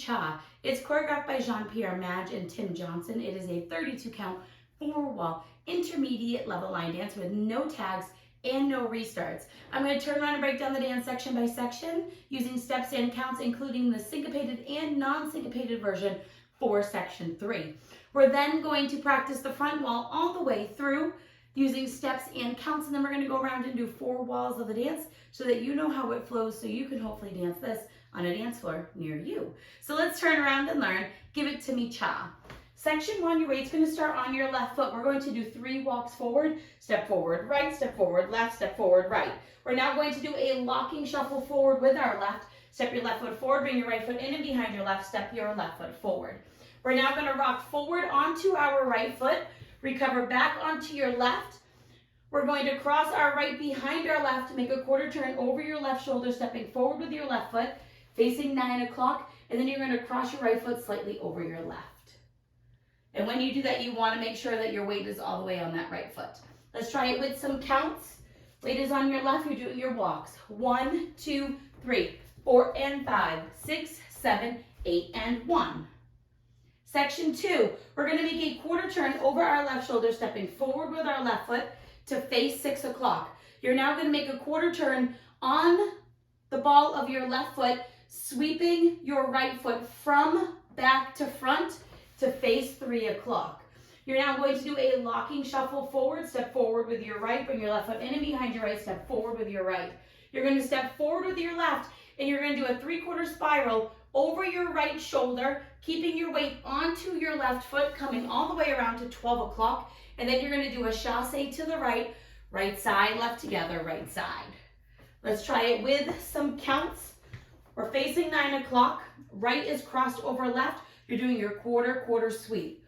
Cha. It's choreographed by Jean-Pierre Madge and Tim Johnson. It is a 32 count, 4-wall, intermediate level line dance with no tags and no restarts. I'm going to turn around and break down the dance section by section using steps and counts, including the syncopated and non-syncopated version for section 3. We're then going to practice the front wall all the way through using steps and counts, and then we're going to go around and do 4 walls of the dance so that you know how it flows, so you can hopefully dance this on a dance floor near you. So let's turn around and learn. Give it to me, Cha. Section 1, your weight's going to start on your left foot. We're going to do 3 walks forward, step forward, right, step forward, left, step forward, right. We're now going to do a locking shuffle forward with our left. Step your left foot forward, bring your right foot in and behind your left, step your left foot forward. We're now going to rock forward onto our right foot, recover back onto your left. We're going to cross our right behind our left, make a quarter turn over your left shoulder, stepping forward with your left foot, facing 9 o'clock, and then you're going to cross your right foot slightly over your left. And when you do that, you want to make sure that your weight is all the way on that right foot. Let's try it with some counts. Weight is on your left, you're doing your walks. 1, 2, 3, 4, and 5, 6, 7, 8, and 1. Section 2, we're going to make a quarter turn over our left shoulder, stepping forward with our left foot to face 6 o'clock. You're now going to make a quarter turn on the ball of your left foot, sweeping your right foot from back to front to face 3 o'clock. You're now going to do a locking shuffle forward, step forward with your right, bring your left foot in and behind your right, step forward with your right. You're going to step forward with your left, and you're going to do a 3/4 spiral over your right shoulder, keeping your weight onto your left foot, coming all the way around to 12 o'clock, and then you're going to do a chassé to the right, right side, left together, right side. Let's try it with some counts. We're facing 9 o'clock, right is crossed over left, you're doing your quarter sweep.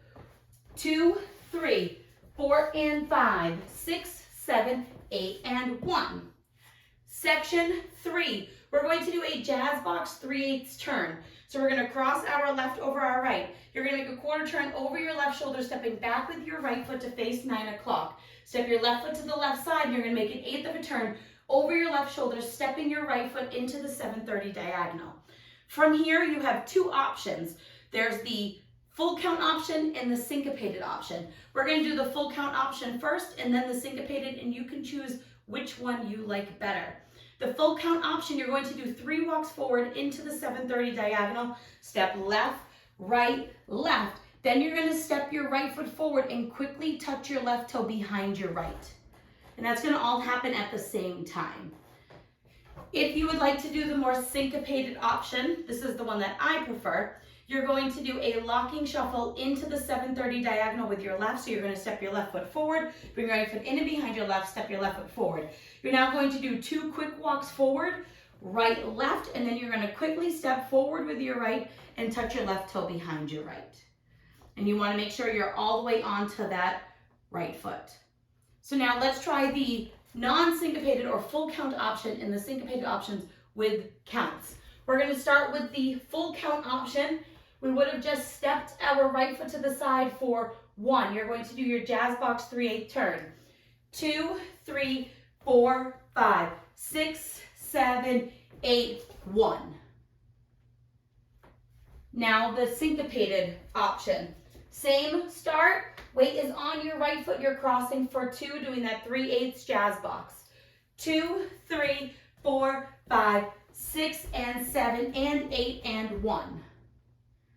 2, 3, 4, and 5, 6, 7, 8, and 1. Section 3, we're going to do a jazz box 3/8 turn. So we're going to cross our left over our right. You're going to make a quarter turn over your left shoulder, stepping back with your right foot to face 9 o'clock. Step your left foot to the left side. You're going to make an 1/8 of a turn over your left shoulder, stepping your right foot into the 7:30 diagonal. From here, you have 2 options. There's the full count option and the syncopated option. We're going to do the full count option first and then the syncopated, and you can choose which one you like better. The full count option, you're going to do 3 walks forward into the 7:30 diagonal, step left, right, left. Then you're going to step your right foot forward and quickly touch your left toe behind your right. And that's going to all happen at the same time. If you would like to do the more syncopated option, this is the one that I prefer. You're going to do a locking shuffle into the 7:30 diagonal with your left. So you're going to step your left foot forward, bring your right foot in and behind your left, step your left foot forward. You're now going to do 2 quick walks forward, right, left, and then you're going to quickly step forward with your right and touch your left toe behind your right. And you want to make sure you're all the way onto that right foot. So now let's try the non-syncopated or full count option and the syncopated options with counts. We're going to start with the full count option. We would have just stepped our right foot to the side for 1. You're going to do your jazz box 3/8 turn. 2, 3, 4, 5, 6, 7, 8, 1. Now the syncopated option. Same start, weight is on your right foot, you're crossing for 2, doing that 3/8 jazz box. 2, 3, 4, 5, 6, and 7, and 8, and 1.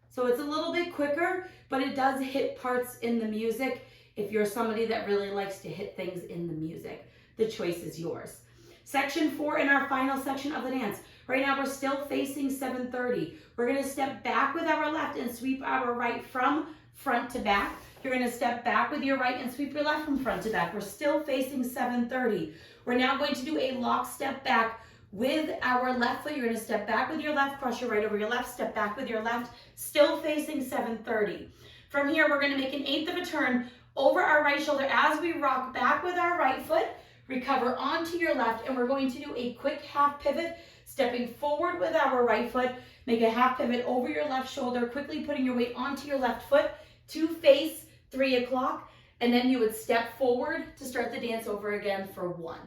So it's a little bit quicker, but it does hit parts in the music. If you're somebody that really likes to hit things in the music, the choice is yours. Section 4 in our final section of the dance. Right now we're still facing 7:30. We're going to step back with our left and sweep our right from front to back. You're going to step back with your right and sweep your left from front to back. We're still facing 7:30. We're now going to do a lock step back with our left foot. You're going to step back with your left, cross your right over your left, step back with your left, still facing 7:30. From here, we're going to make an 1/8 of a turn over our right shoulder as we rock back with our right foot, recover onto your left, and we're going to do a quick half pivot, stepping forward with our right foot, make a half pivot over your left shoulder, quickly putting your weight onto your left foot to face 3 o'clock, and then you would step forward to start the dance over again for 1.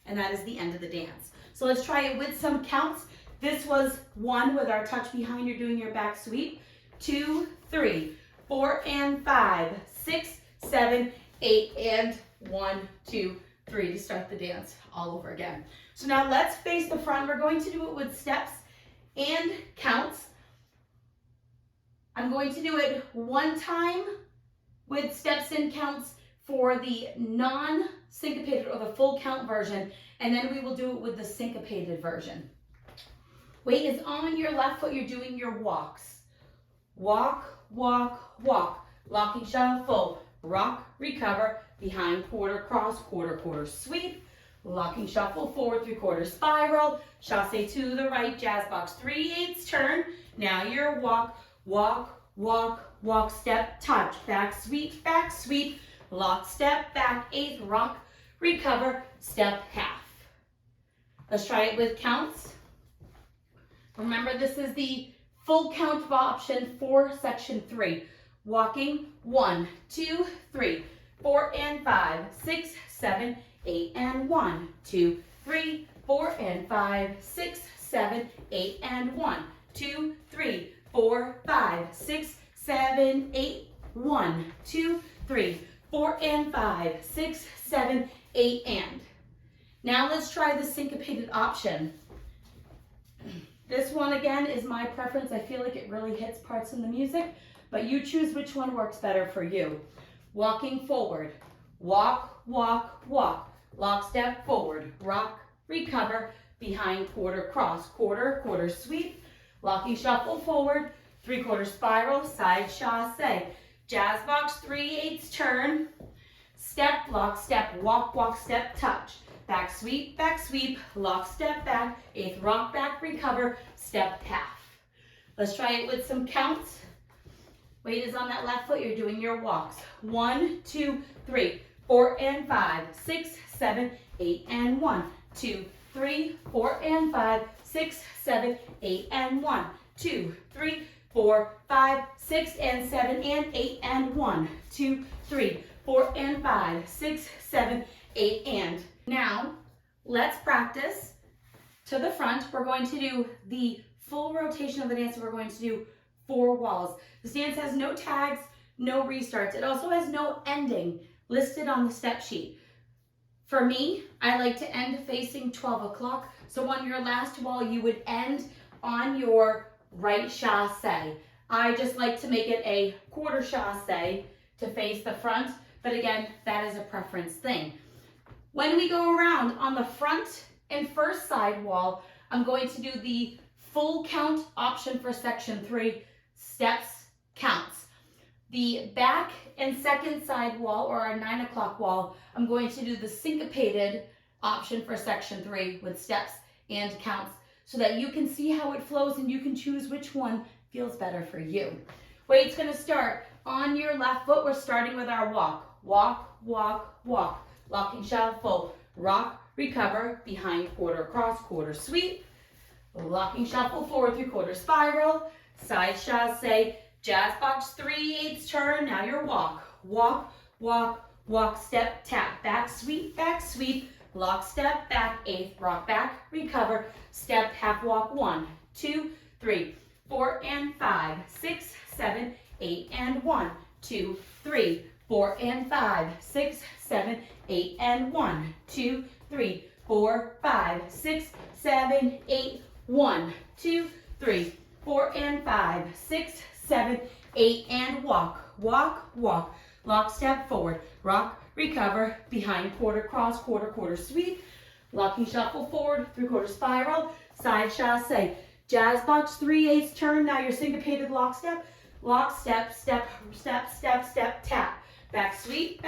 And that is the end of the dance. So let's try it with some counts. This was 1 with our touch behind. You're doing your back sweep. 2, 3, 4, and 5, 6, 7, 8, and 1, 2, 3 to start the dance all over again. So now let's face the front. We're going to do it with steps and counts. I'm going to do it 1 time with steps and counts for the non-syncopated or the full count version, and then we will do it with the syncopated version. Weight is on your left foot. You're doing your walks. Walk, walk, walk. Locking shuffle. Rock, recover. Behind, quarter, cross, quarter, quarter, sweep. Locking shuffle, forward, 3/4 spiral. Chassé to the right, jazz box, 3/8 turn. Now your walk, walk, walk, walk, step, touch. Back sweep, lock, step, back, 8th, rock, recover, step, half. Let's try it with counts. Remember, this is the full count option for section 3. Walking, 1, 2, 3, 4, and 5, 6, 7, 8, and 1, 2, 3, 4, and 5, 6, 7, 8, and 1, 2, 3, 4, 5, 6, 7, 8, 1, 2, 3, 4, and 5, 6, 7, 8, and. Now let's try the syncopated option. This one again is my preference. I feel like it really hits parts in the music, but you choose which one works better for you. Walking forward, walk, walk, walk, lock, step, forward, rock, recover, behind, quarter, cross, quarter, quarter, sweep, locking shuffle, forward, 3/4 spiral, side chassé, jazz box, 3/8 turn, step, lock, step, walk, walk, step, touch, back sweep, lock, step, back, 8th, rock, back, recover, step, half. Let's try it with some counts. Weight is on that left foot. You're doing your walks. 1, 2, 3, 4, and 5, 6, 7, 8, and 1, 2, 3, 4, and 5, 6, 7, 8, and 1, 2, 3, 4, 5, 6, and 7, and 8, and 1, 2, 3, 4, and 5, 6, 7, 8, and. Now, let's practice to the front. We're going to do the full rotation of the dance. We're going to do 4 walls. This dance has no tags, no restarts. It also has no ending listed on the step sheet. For me, I like to end facing 12 o'clock. So on your last wall, you would end on your right chassé. I just like to make it a quarter chassé to face the front. But again, that is a preference thing. When we go around on the front and first side wall, I'm going to do the full count option for section 3, steps, counts. The back and second side wall, or our 9 o'clock wall, I'm going to do the syncopated option for section 3 with steps and counts so that you can see how it flows and you can choose which one feels better for you. Weight's going to start on your left foot. We're starting with our walk. Walk, walk, walk. Locking shuffle, rock, recover, behind, quarter, cross, quarter, sweep. Locking shuffle, forward, 3/4 spiral, side chassé, jazz box, 3/8 turn. Now your walk. Walk, walk, walk, step, tap, back, sweep, lock, step, back, 8th, rock, back, recover, step, half walk, 1, 2, 3, 4, and 5, 6, 7, 8, and 1, 2, 3, 4, and 5, 6, 7, 8, and 1, 2, 3, 4, 5, 6, 7, 8, 1, 2, 3, 4, and 5, 6, 7, 8, and walk, walk, walk, lock, step, forward, rock, recover, behind, quarter, cross, quarter, quarter, sweep, locking shuffle, forward, 3/4 spiral, side chassé, jazz box, 3/8 turn. Now your syncopated lock, step, step, step, step, step, step, tap, back, sweep,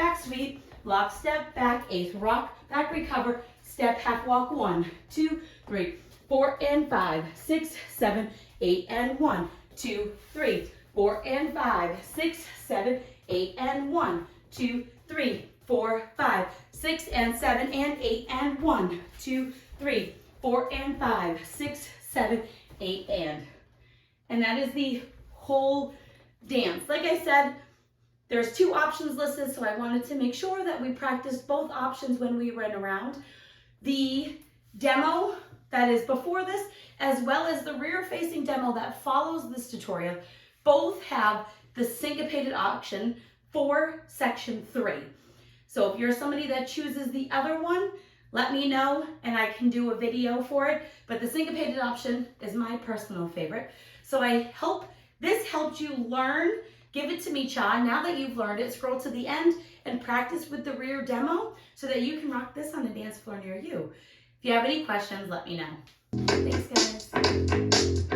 lock, step, back, 8th, rock, back, recover, step, half walk, 1, 2, 3, 4, and 5, 6, 7, 8, and 1, 2, 3, 4, and 5, 6, 7, 8, and 1, 2, 3, 4, 5, 6, and 7, and 8, and 1, 2, 3, 4, and 5, 6, 7, 8, and. And that is the whole dance. Like I said, there's 2 options listed, so I wanted to make sure that we practiced both options when we ran around. The demo that is before this, as well as the rear-facing demo that follows this tutorial, both have the syncopated option for section 3. So if you're somebody that chooses the other one, let me know and I can do a video for it. But the syncopated option is my personal favorite. So I hope this helped you learn. Give it to me, Cha. Now that you've learned it, scroll to the end and practice with the rear demo so that you can rock this on a dance floor near you. If you have any questions, let me know. Thanks, guys.